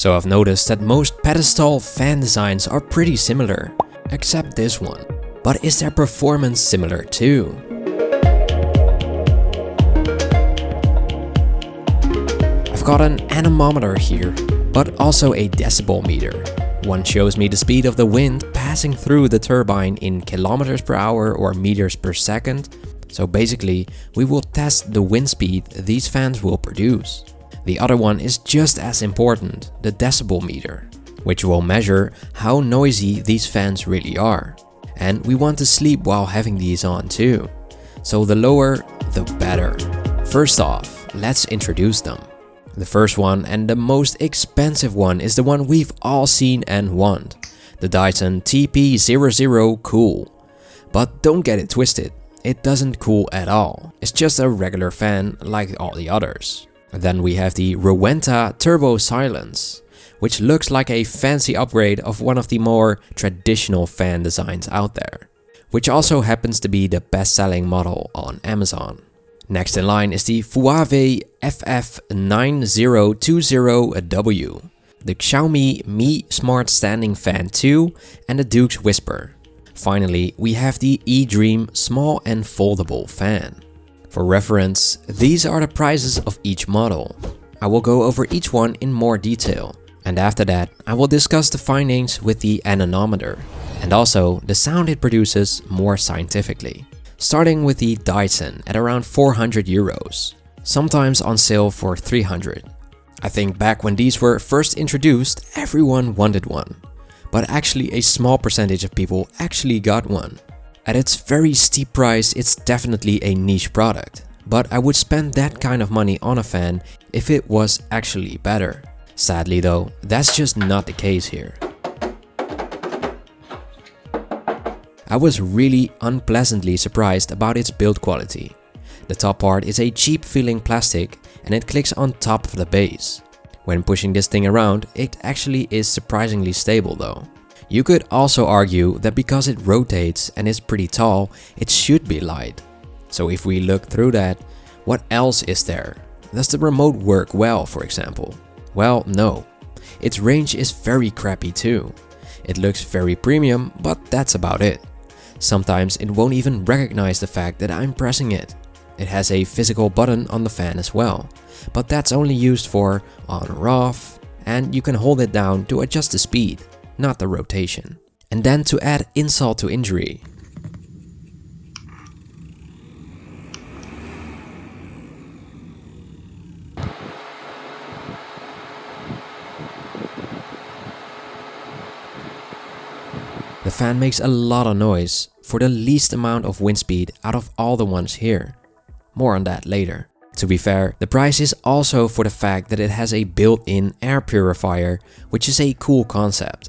So I've noticed that most pedestal fan designs are pretty similar, except this one. But is their performance similar too? I've got an anemometer here, but also a decibel meter. One shows me the speed of the wind passing through the turbine in kilometers per hour or meters per second. So basically, we will test the wind speed these fans will produce. The other one is just as important, the decibel meter, which will measure how noisy these fans really are. And we want to sleep while having these on too. So the lower, the better. First off, let's introduce them. The first one and the most expensive one is the one we've all seen and want. The Dyson TP00 Cool. But don't get it twisted, it doesn't cool at all. It's just a regular fan like all the others. Then we have the Rowenta Turbo Silence, which looks like a fancy upgrade of one of the more traditional fan designs out there, which also happens to be the best-selling model on Amazon. Next in line is the Fuave FF9020W, the Xiaomi Mi Smart Standing Fan 2 and the Duux Whisper. Finally, we have the eDream Small and Foldable Fan. For reference, these are the prices of each model. I will go over each one in more detail, and after that I will discuss the findings with the anemometer and also the sound it produces more scientifically. Starting with the Dyson at around 400 euros, sometimes on sale for 300. I think back when these were first introduced, everyone wanted one, but actually a small percentage of people actually got one. At its very steep price, it's definitely a niche product, but I would spend that kind of money on a fan if it was actually better. Sadly though, that's just not the case here. I was really unpleasantly surprised about its build quality. The top part is a cheap feeling plastic and it clicks on top of the base. When pushing this thing around, it actually is surprisingly stable though. You could also argue that because it rotates and is pretty tall, it should be light. So if we look through that, what else is there? Does the remote work well, for example? Well, no. Its range is very crappy too. It looks very premium, but that's about it. Sometimes it won't even recognize the fact that I'm pressing it. It has a physical button on the fan as well, but that's only used for on or off, and you can hold it down to adjust the speed, not the rotation. And then to add insult to injury, the fan makes a lot of noise for the least amount of wind speed out of all the ones here. More on that later. To be fair, the price is also for the fact that it has a built-in air purifier, which is a cool concept.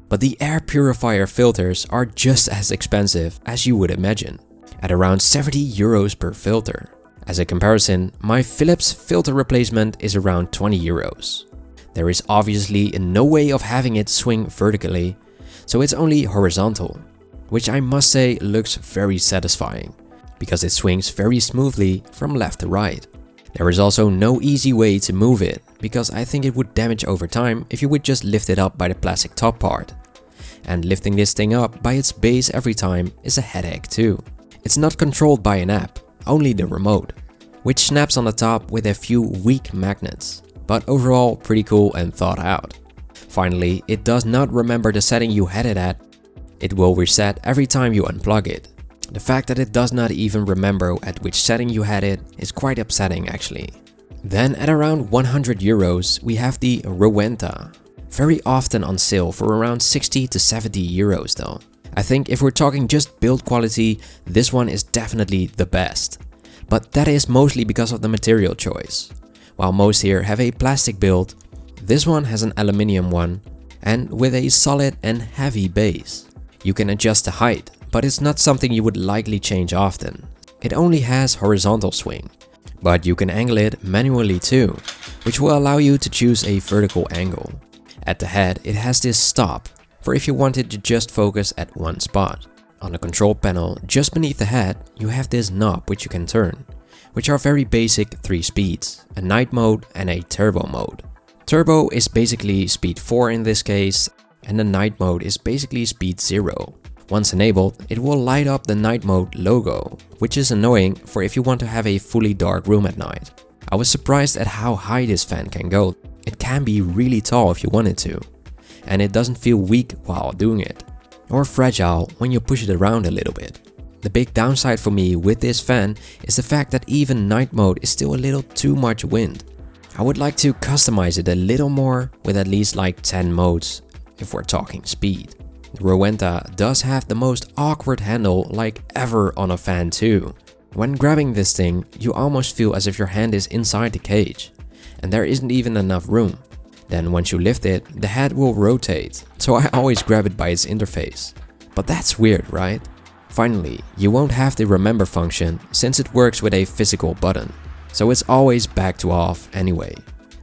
But the air purifier filters are just as expensive as you would imagine, at around 70 euros per filter. As a comparison, my Philips filter replacement is around 20 euros. There is obviously no way of having it swing vertically, so it's only horizontal, which I must say looks very satisfying, because it swings very smoothly from left to right. There is also no easy way to move it, because I think it would damage over time if you would just lift it up by the plastic top part. And lifting this thing up by its base every time is a headache too. It's not controlled by an app, only the remote, which snaps on the top with a few weak magnets, but overall pretty cool and thought out. Finally, it does not remember the setting you had it at. It will reset every time you unplug it. The fact that it does not even remember at which setting you had it is quite upsetting actually. Then at around 100 euros we have the Rowenta. Very often on sale for around 60 to 70 euros though. I think if we're talking just build quality, this one is definitely the best. But that is mostly because of the material choice. While most here have a plastic build, this one has an aluminium one and with a solid and heavy base. You can adjust the height, but it's not something you would likely change often. It only has horizontal swing, but you can angle it manually too, which will allow you to choose a vertical angle. At the head it has this stop, for if you wanted to just focus at one spot. On the control panel just beneath the head you have this knob which you can turn, which are very basic 3 speeds, a night mode and a turbo mode. Turbo is basically speed 4 in this case, and the night mode is basically speed 0. Once enabled, it will light up the night mode logo, which is annoying for if you want to have a fully dark room at night. I was surprised at how high this fan can go. It can be really tall if you wanted to, and it doesn't feel weak while doing it, or fragile when you push it around a little bit. The big downside for me with this fan is the fact that even night mode is still a little too much wind. I would like to customize it a little more with at least like 10 modes if we're talking speed. The Rowenta does have the most awkward handle like ever on a fan too. When grabbing this thing, you almost feel as if your hand is inside the cage, and there isn't even enough room. Then once you lift it, the head will rotate, so I always grab it by its interface. But that's weird, right? Finally, you won't have the remember function since it works with a physical button, so it's always back to off anyway.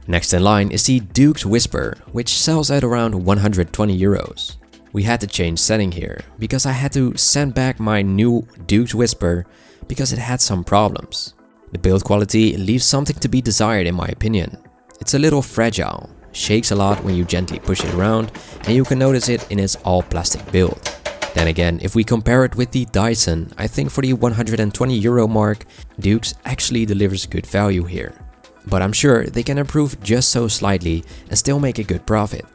Next in line is the Duux Whisper, which sells at around 120 euros. We had to change setting here because I had to send back my new Duux Whisper because it had some problems. The build quality leaves something to be desired in my opinion. It's a little fragile, shakes a lot when you gently push it around, and you can notice it in its all plastic build. Then again, if we compare it with the Dyson, I think for the 120 euro mark, Duux actually delivers good value here. But I'm sure they can improve just so slightly and still make a good profit.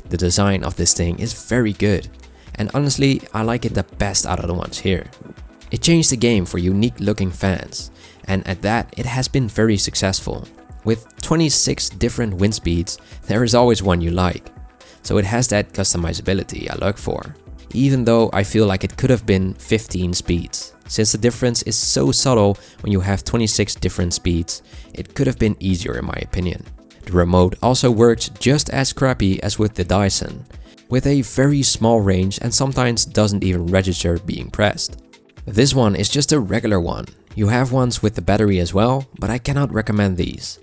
The design of this thing is very good, and honestly I like it the best out of the ones here. It changed the game for unique looking fans, and at that it has been very successful. With 26 different wind speeds, there is always one you like, so it has that customizability I look for. Even though I feel like it could have been 15 speeds. Since the difference is so subtle when you have 26 different speeds, it could have been easier in my opinion. The remote also works just as crappy as with the Dyson, with a very small range and sometimes doesn't even register being pressed. This one is just a regular one. You have ones with the battery as well, but I cannot recommend these.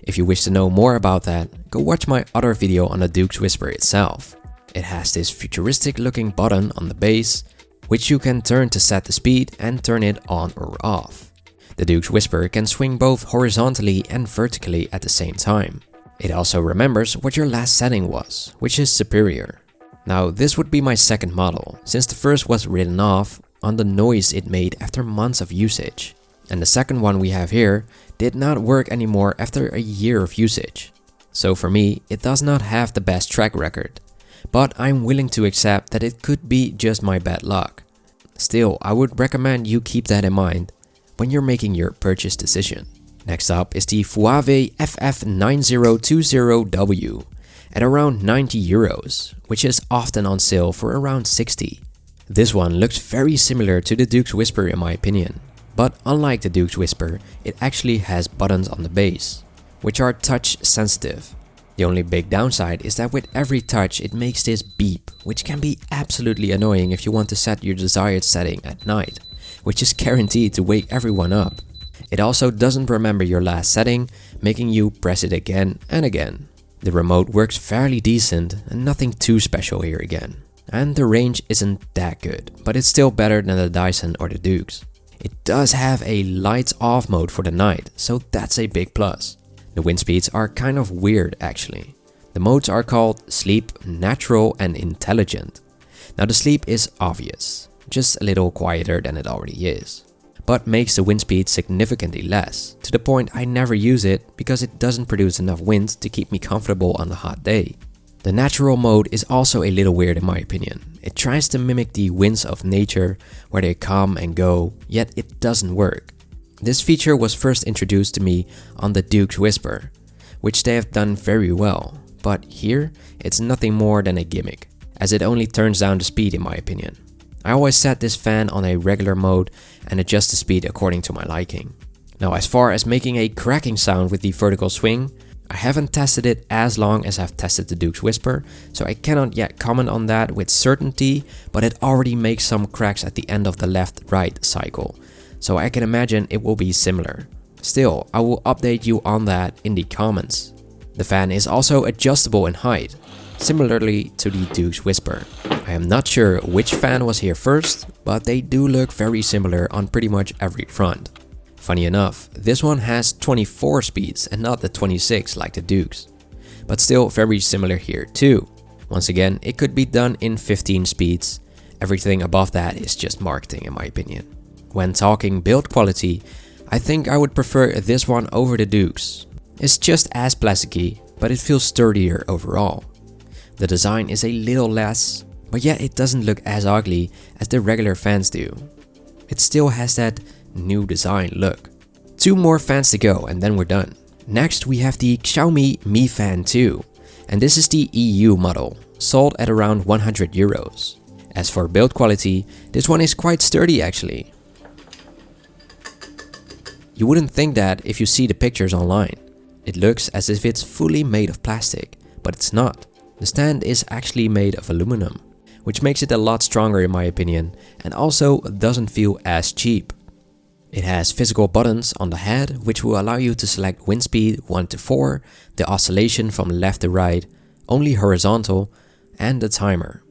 If you wish to know more about that, go watch my other video on the Duux Whisper itself. It has this futuristic looking button on the base, which you can turn to set the speed and turn it on or off. The Duux Whisper can swing both horizontally and vertically at the same time. It also remembers what your last setting was, which is superior. Now this would be my second model, since the first was written off on the noise it made after months of usage. And the second one we have here did not work anymore after a year of usage. So for me, it does not have the best track record. But I'm willing to accept that it could be just my bad luck. Still, I would recommend you keep that in mind when you're making your purchase decision. Next up is the Fuave FF9020W at around 90 euros, which is often on sale for around 60. This one looks very similar to the Duux Whisper in my opinion, but unlike the Duux Whisper, it actually has buttons on the base, which are touch sensitive. The only big downside is that with every touch it makes this beep, which can be absolutely annoying if you want to set your desired setting at night, which is guaranteed to wake everyone up. It also doesn't remember your last setting, making you press it again and again. The remote works fairly decent and nothing too special here again. And the range isn't that good, but it's still better than the Dyson or the Duux. It does have a lights off mode for the night, so that's a big plus. The wind speeds are kind of weird actually. The modes are called Sleep, Natural and Intelligent. Now the sleep is obvious, just a little quieter than it already is, but makes the wind speed significantly less, to the point I never use it because it doesn't produce enough wind to keep me comfortable on a hot day. The natural mode is also a little weird in my opinion. It tries to mimic the winds of nature where they come and go, yet it doesn't work. This feature was first introduced to me on the Duux Whisper, which they have done very well, but here it's nothing more than a gimmick, as it only turns down the speed in my opinion. I always set this fan on a regular mode and adjust the speed according to my liking. Now as far as making a cracking sound with the vertical swing, I haven't tested it as long as I've tested the Duux Whisper, so I cannot yet comment on that with certainty, but it already makes some cracks at the end of the left-right cycle, so I can imagine it will be similar. Still, I will update you on that in the comments. The fan is also adjustable in height, similarly to the Duux Whisper. I am not sure which fan was here first, but they do look very similar on pretty much every front. Funny enough, this one has 24 speeds and not the 26 like the Duux. but still very similar here too. Once again, it could be done in 15 speeds. Everything above that is just marketing in my opinion. When talking build quality, I think I would prefer this one over the Duux. It's just as plasticky, but it feels sturdier overall. The design is a little less, but yet it doesn't look as ugly as the regular fans do. It still has that new design look. 2 more fans to go and then we're done. Next we have the Xiaomi Mi Fan 2, and this is the EU model, sold at around 100 euros. As for build quality, this one is quite sturdy actually. You wouldn't think that if you see the pictures online. It looks as if it's fully made of plastic, but it's not. The stand is actually made of aluminum, which makes it a lot stronger in my opinion, and also doesn't feel as cheap. It has physical buttons on the head which will allow you to select wind speed 1 to 4, the oscillation from left to right, only horizontal, and the timer.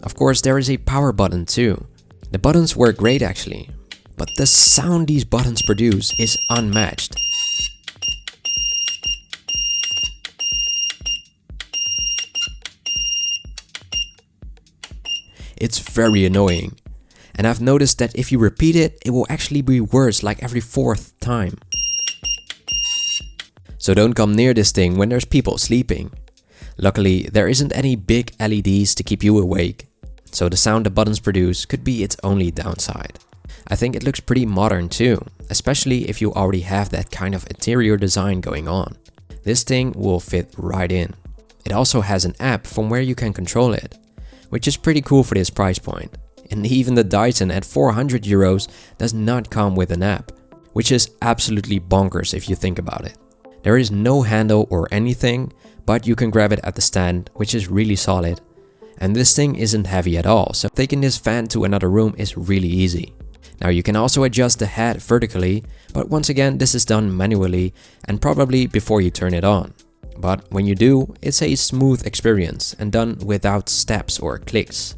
Of course there is a power button too. The buttons work great actually, but the sound these buttons produce is unmatched. It's very annoying, and I've noticed that if you repeat it, it will actually be worse like every 4th time. So don't come near this thing when there's people sleeping. Luckily, there isn't any big LEDs to keep you awake, so the sound the buttons produce could be its only downside. I think it looks pretty modern too, especially if you already have that kind of interior design going on. This thing will fit right in. It also has an app from where you can control it, which is pretty cool for this price point. And even the Dyson at 400 euros does not come with an app, which is absolutely bonkers if you think about it. There is no handle or anything, but you can grab it at the stand, which is really solid. And this thing isn't heavy at all, so taking this fan to another room is really easy. Now you can also adjust the head vertically, but once again this is done manually and probably before you turn it on. But when you do, it's a smooth experience and done without steps or clicks.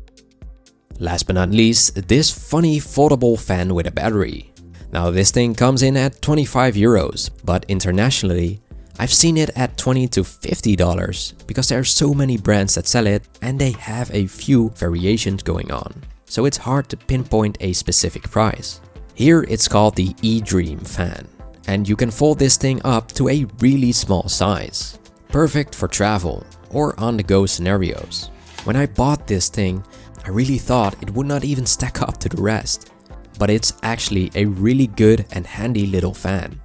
Last but not least, this funny foldable fan with a battery. Now this thing comes in at 25 euros, but internationally I've seen it at $20 to $50 because there are so many brands that sell it and they have a few variations going on. So it's hard to pinpoint a specific price. Here it's called the eDream fan, and you can fold this thing up to a really small size. Perfect for travel or on-the-go scenarios. When I bought this thing, I really thought it would not even stack up to the rest. But it's actually a really good and handy little fan.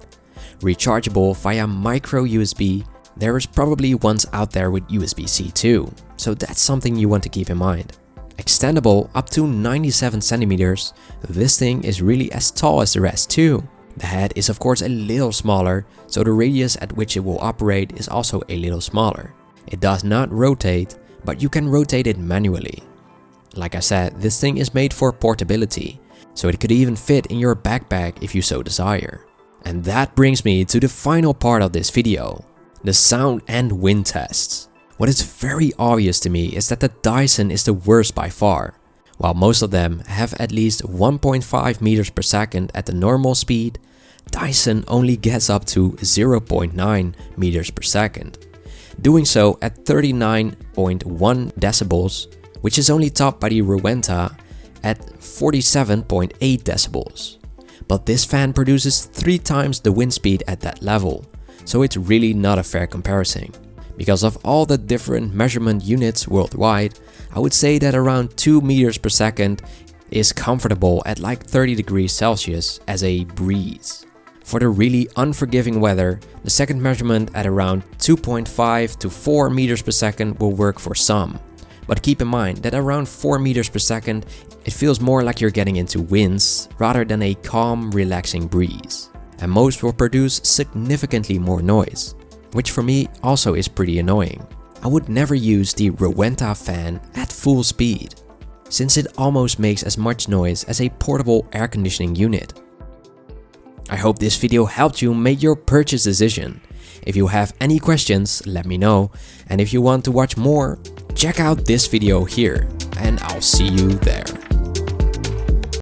Rechargeable via micro USB, there is probably ones out there with USB-C too, so that's something you want to keep in mind. Extendable up to 97 centimeters, this thing is really as tall as the rest too. The head is of course a little smaller, so the radius at which it will operate is also a little smaller. It does not rotate, but you can rotate it manually. Like I said, this thing is made for portability, so it could even fit in your backpack if you so desire. And that brings me to the final part of this video, the sound and wind tests. What is very obvious to me is that the Dyson is the worst by far. While most of them have at least 1.5 meters per second at the normal speed, Dyson only gets up to 0.9 meters per second. Doing so at 39.1 decibels, which is only topped by the Rowenta at 47.8 decibels. But this fan produces 3 times the wind speed at that level, so it's really not a fair comparison. Because of all the different measurement units worldwide, I would say that around 2 meters per second is comfortable at like 30 degrees Celsius as a breeze. For the really unforgiving weather, the second measurement at around 2.5 to 4 meters per second will work for some. But keep in mind that around 4 meters per second, it feels more like you're getting into winds rather than a calm, relaxing breeze. And most will produce significantly more noise, which for me also is pretty annoying. I would never use the Rowenta fan at full speed, since it almost makes as much noise as a portable air conditioning unit. I hope this video helped you make your purchase decision. If you have any questions, let me know, and if you want to watch more, check out this video here, and I'll see you there.